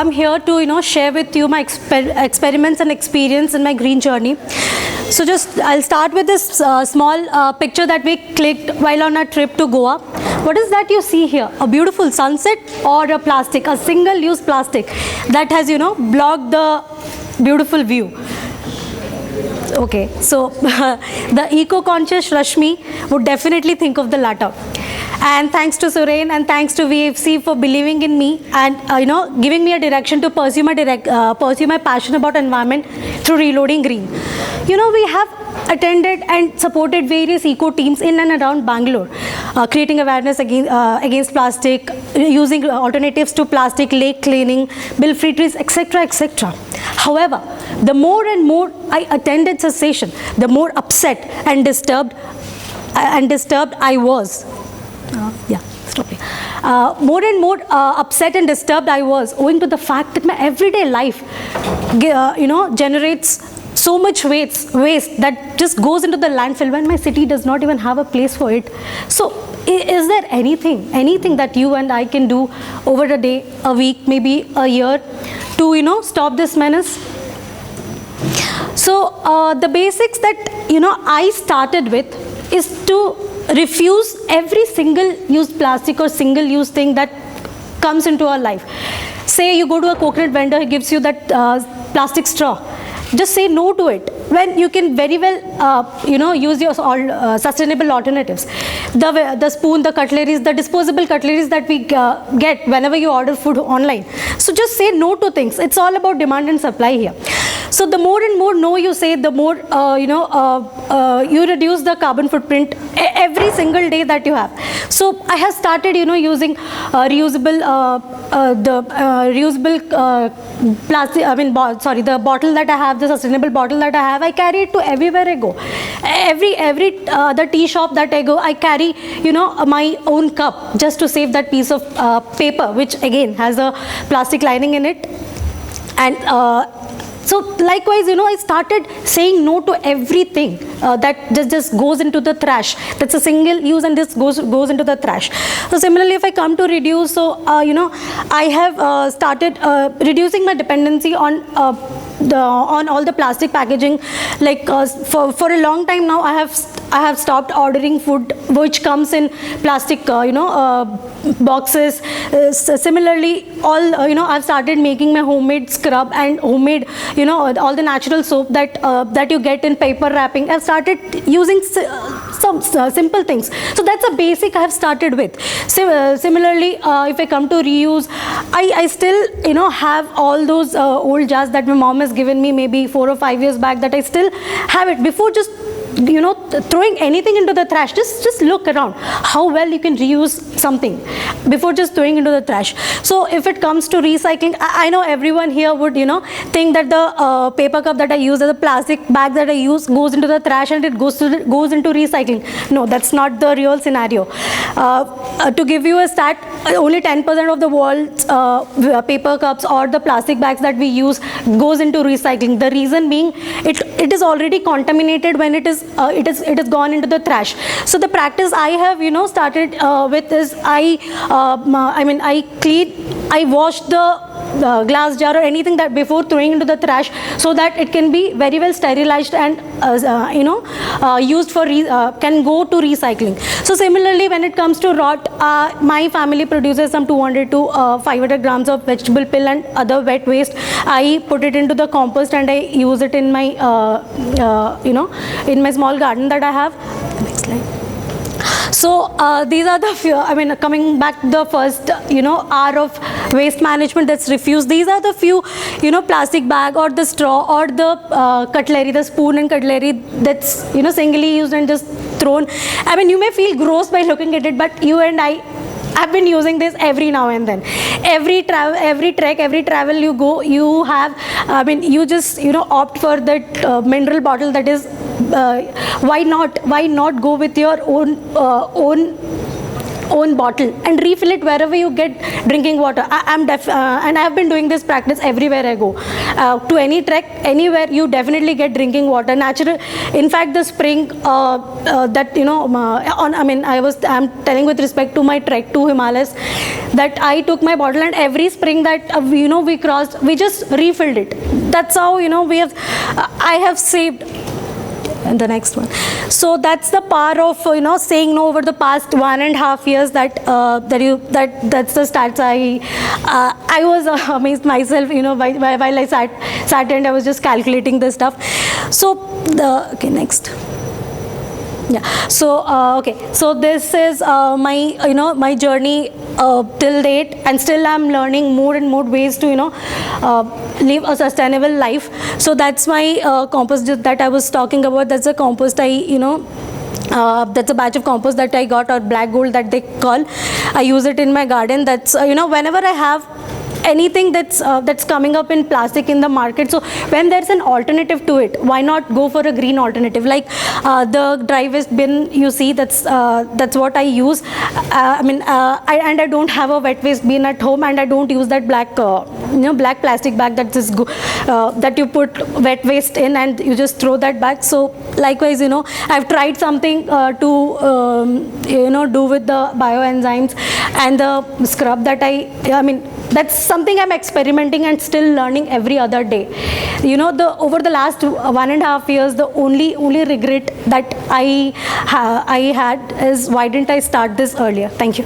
I'm here to share with you my experiments and experience in my green journey. So I'll start with this small picture that we clicked while on a trip to Goa. What is that you see here? A beautiful sunset or a single-use plastic that has blocked the beautiful view. Okay, so the eco-conscious Rashmi would definitely think of the latter. And thanks to Suren and thanks to VFC for believing in me and giving me a direction to pursue my passion about environment through Reloading Green. We have attended and supported various eco teams in and around Bangalore, creating awareness against plastic, using alternatives to plastic, lake cleaning, bill-free trees, etc., etc. However, the more and more I attended such session, the more upset and disturbed I was. More and more upset and disturbed I was, owing to the fact that my everyday life, generates so much waste that just goes into the landfill when my city does not even have a place for it. So, is there anything that you and I can do over a day, a week, maybe a year, to stop this menace? So, the basics that I started with is to refuse every single-use plastic or single-use thing that comes into our life. Say you go to a coconut vendor, he gives you that plastic straw. Just say no to it, when you can very well use your sustainable alternatives. The spoon, the cutleries, the disposable cutleries that we get whenever you order food online. So just say no to things. It's all about demand and supply here. So the more and more no you say, the more you reduce the carbon footprint every single day that you have. So I have started using reusable plastic. The bottle that I have, the sustainable bottle that I have, I carry it to everywhere I go. Every the tea shop that I go, I carry my own cup just to save that piece of paper, which again has a plastic lining in it. And so likewise, I started saying no to everything that just goes into the trash. That's a single use and this goes into the trash. So similarly, if I come to reduce, so I have started reducing my dependency on all the plastic packaging. Like for a long time now, I have stopped ordering food which comes in plastic boxes. Similarly, I've started making my homemade scrub and homemade all the natural soap that you get in paper wrapping. I've started using some simple things. So that's a basic I have started with. Similarly, if I come to reuse, I still have all those old jars that my mom has given me maybe 4 or 5 years back, that I still have it. Before just throwing anything into the trash, just look around how well you can reuse something before just throwing into the trash. So if it comes to recycling, I know everyone here would think that the paper cup that I use or the plastic bag that I use goes into the trash and it goes into recycling. No, that's not the real scenario. To give you a stat, only 10% of the world's paper cups or the plastic bags that we use goes into recycling. The reason being, it is already contaminated when it has gone into the trash. So the practice I have started with is I wash the glass jar or anything that before throwing into the trash, so that it can be very well sterilized and used for can go to recycling. So similarly, when it comes to rot, my family produces some 200 to 500 grams of vegetable peel and other wet waste. I put it into the compost and I use it in my in my small garden that I have. Next slide. So these are the few, coming back to the first, R of waste management, that's refuse. These are the few, plastic bag or the straw or the cutlery, the spoon and cutlery that's, singly used and just thrown. You may feel gross by looking at it, but you and I've been using this every now and then. Every trek, every travel you go, you have, you just, opt for that mineral bottle that is, why not go with your own own bottle and refill it wherever you get drinking water. And I have been doing this practice everywhere I go. To any trek, anywhere, you definitely get drinking water. Natural. In fact, the spring that I'm telling with respect to my trek to Himalayas, that I took my bottle and every spring that we crossed, we just refilled it. That's how I have saved. And the next one. So that's the power of saying no over the past 1.5 years. That's the stats. I was amazed myself. While I sat and I was just calculating this stuff. So next. Yeah. So okay. So this is my journey till date, and still I'm learning more and more ways to live a sustainable life. So that's my compost that I was talking about. That's a compost that's a batch of compost that I got, or black gold that they call. I use it in my garden. That's whenever I have anything that's coming up in plastic in the market, so when there's an alternative to it, why not go for a green alternative? Like the dry waste bin, you see, that's what I use. I don't have a wet waste bin at home, and I don't use that black black plastic bag that you put wet waste in and you just throw that back. So likewise, I've tried something to do with the bioenzymes and the scrub that that's something I'm experimenting and still learning every other day. Over the last 1.5 years, the only regret that I had is, why didn't I start this earlier? Thank you.